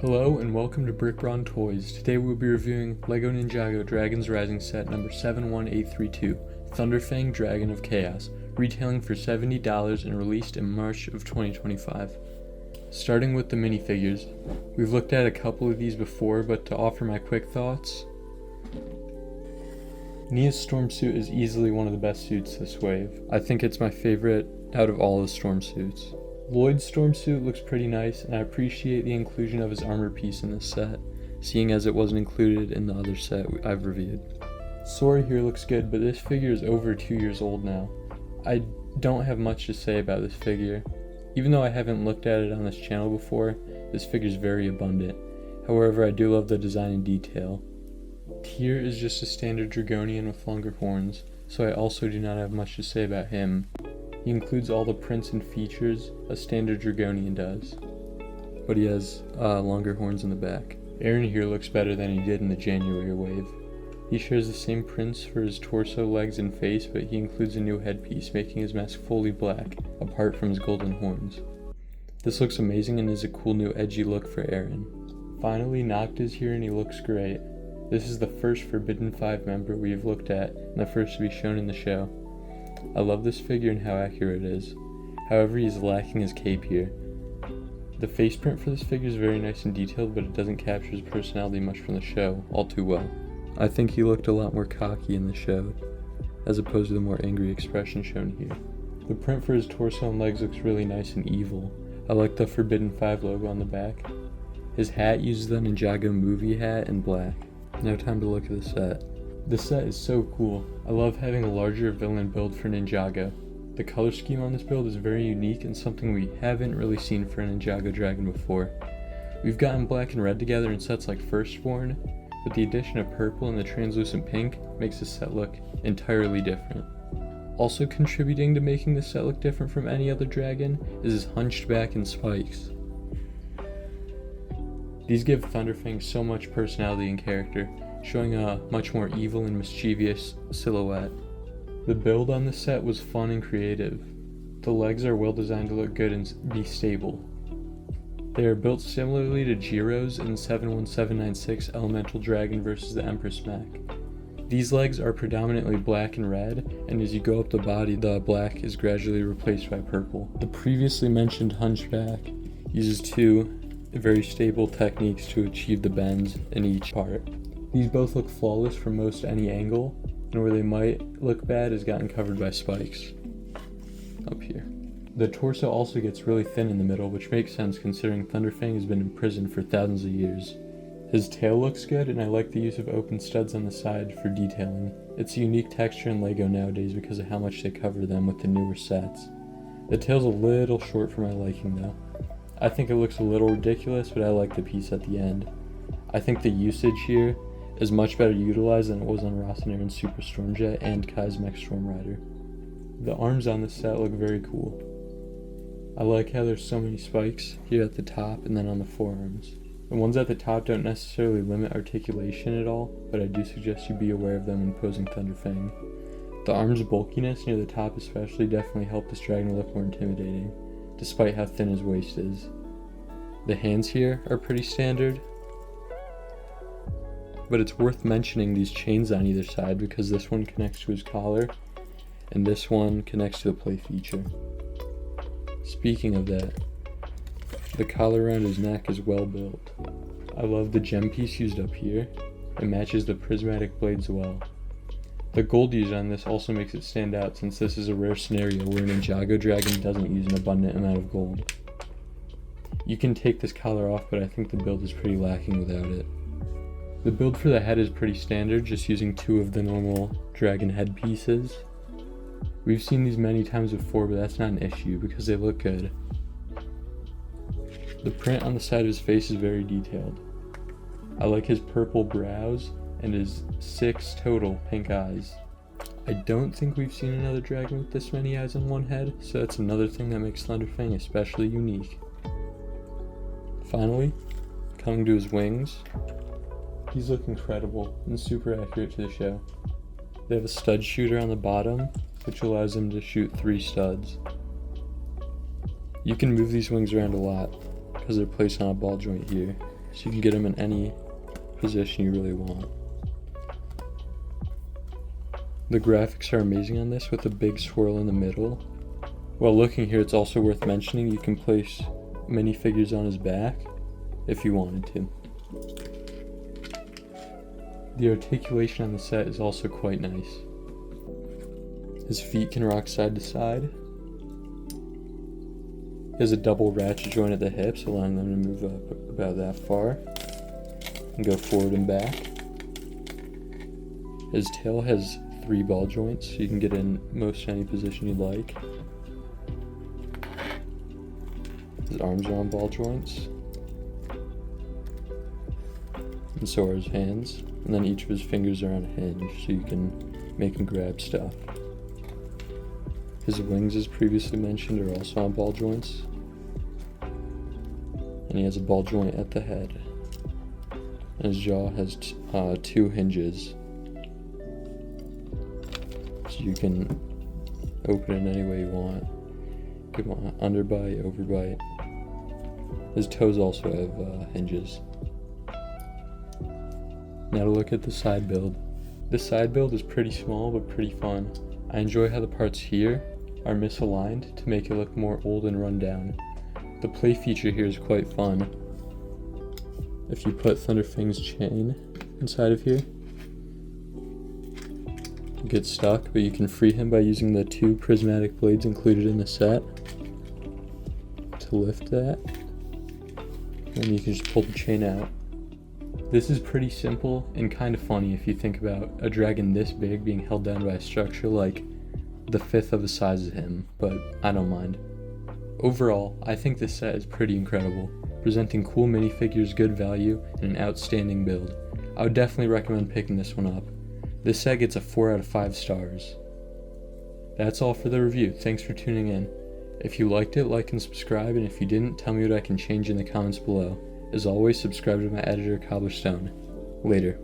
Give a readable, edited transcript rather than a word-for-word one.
Hello and welcome to Brick Brawn Toys. Today we'll be reviewing LEGO Ninjago Dragon's Rising set number 71832, Thunderfang Dragon of Chaos, retailing for $70 and released in March of 2025. Starting with the minifigures, we've looked at a couple of these before, but to offer my quick thoughts, Nia's storm suit is easily one of the best suits this wave. I think it's my favorite out of all the storm suits. Lloyd's storm suit looks pretty nice, and I appreciate the inclusion of his armor piece in this set, seeing as it wasn't included in the other set I've reviewed. Sora here looks good, but this figure is over 2 years old now. I don't have much to say about this figure. Even though I haven't looked at it on this channel before, this figure is very abundant. However, I do love the design and detail. Tyr is just a standard Dragonian with longer horns, so I also do not have much to say about him. He includes all the prints and features a standard Dragonian does, but he has longer horns in the back. Aaron here looks better than he did in the January wave. He shares the same prints for his torso, legs, and face, but he includes a new headpiece, making his mask fully black, apart from his golden horns. This looks amazing and is a cool new edgy look for Aaron. Finally, Noct is here and he looks great. This is the first Forbidden 5 member we have looked at, and the first to be shown in the show. I love this figure and how accurate it is. However, he is lacking his cape here. The face print for this figure is very nice and detailed, but it doesn't capture his personality much from the show all too well. I think he looked a lot more cocky in the show, as opposed to the more angry expression shown here. The print for his torso and legs looks really nice and evil. I like the Forbidden 5 logo on the back. His hat uses the Ninjago movie hat in black. Now time to look at the set. This set is so cool. I love having a larger villain build for Ninjago. The color scheme on this build is very unique and something we haven't really seen for a Ninjago dragon before. We've gotten black and red together in sets like Firstborn, but the addition of purple and the translucent pink makes this set look entirely different. Also contributing to making this set look different from any other dragon is his hunched back and spikes. These give Thunderfang so much personality and character, showing a much more evil and mischievous silhouette. The build on this set was fun and creative. The legs are well designed to look good and be stable. They are built similarly to Jiro's in 71796 Elemental Dragon vs. the Empress mech. These legs are predominantly black and red, and as you go up the body, the black is gradually replaced by purple. The previously mentioned hunchback uses two very stable techniques to achieve the bends in each part. These both look flawless from most any angle, and where they might look bad is gotten covered by spikes. Up here. The torso also gets really thin in the middle, which makes sense considering Thunderfang has been in prison for thousands of years. His tail looks good, and I like the use of open studs on the side for detailing. It's a unique texture in LEGO nowadays because of how much they cover them with the newer sets. The tail's a little short for my liking though. I think it looks a little ridiculous, but I like the piece at the end. I think the usage here is much better utilized than it was on Ross and Aaron's Super Stormjet and Kai's Mech Storm Rider. The arms on this set look very cool. I like how there's so many spikes here at the top and then on the forearms. The ones at the top don't necessarily limit articulation at all, but I do suggest you be aware of them when posing Thunderfang. The arm's bulkiness near the top especially definitely helped this dragon look more intimidating, despite how thin his waist is. The hands here are pretty standard, but it's worth mentioning these chains on either side because this one connects to his collar and this one connects to the play feature. Speaking of that, the collar around his neck is well built. I love the gem piece used up here. It matches the prismatic blades well. The gold used on this also makes it stand out since this is a rare scenario where a Ninjago dragon doesn't use an abundant amount of gold. You can take this collar off, but I think the build is pretty lacking without it. The build for the head is pretty standard, just using two of the normal dragon head pieces. We've seen these many times before, but that's not an issue because they look good. The print on the side of his face is very detailed. I like his purple brows and his 6 total pink eyes. I don't think we've seen another dragon with this many eyes on one head, so that's another thing that makes Thunderfang especially unique. Finally, coming to his wings, these look incredible and super accurate to the show. They have a stud shooter on the bottom, which allows them to shoot 3 studs. You can move these wings around a lot because they're placed on a ball joint here. so you can get him in any position you really want. The graphics are amazing on this with a big swirl in the middle. While looking here, it's also worth mentioning you can place minifigures on his back if you wanted to. The articulation on the set is also quite nice. His feet can rock side to side. He has a double ratchet joint at the hips, allowing them to move up about that far and go forward and back. His tail has 3 ball joints, so you can get in most any position you like. His arms are on ball joints, and so are his hands. And then each of his fingers are on a hinge, so you can make him grab stuff. His wings, as previously mentioned, are also on ball joints. And he has a ball joint at the head. And his jaw has 2 hinges. So you can open it any way you want. Give him an underbite, overbite. His toes also have hinges. Now to look at the side build. The side build is pretty small but pretty fun. I enjoy how the parts here are misaligned to make it look more old and run down. The play feature here is quite fun. If you put Thunderfang's chain inside of here, you get stuck, but you can free him by using the 2 prismatic blades included in the set to lift that. And you can just pull the chain out. This is pretty simple and kind of funny if you think about a dragon this big being held down by a structure like the 5th of the size of him, but I don't mind. Overall, I think this set is pretty incredible, presenting cool minifigures, good value, and an outstanding build. I would definitely recommend picking this one up. This set gets a 4 out of 5 stars. That's all for the review. Thanks for tuning in. If you liked it, like and subscribe, and if you didn't, tell me what I can change in the comments below. As always, subscribe to my editor, Cobblestone. Later.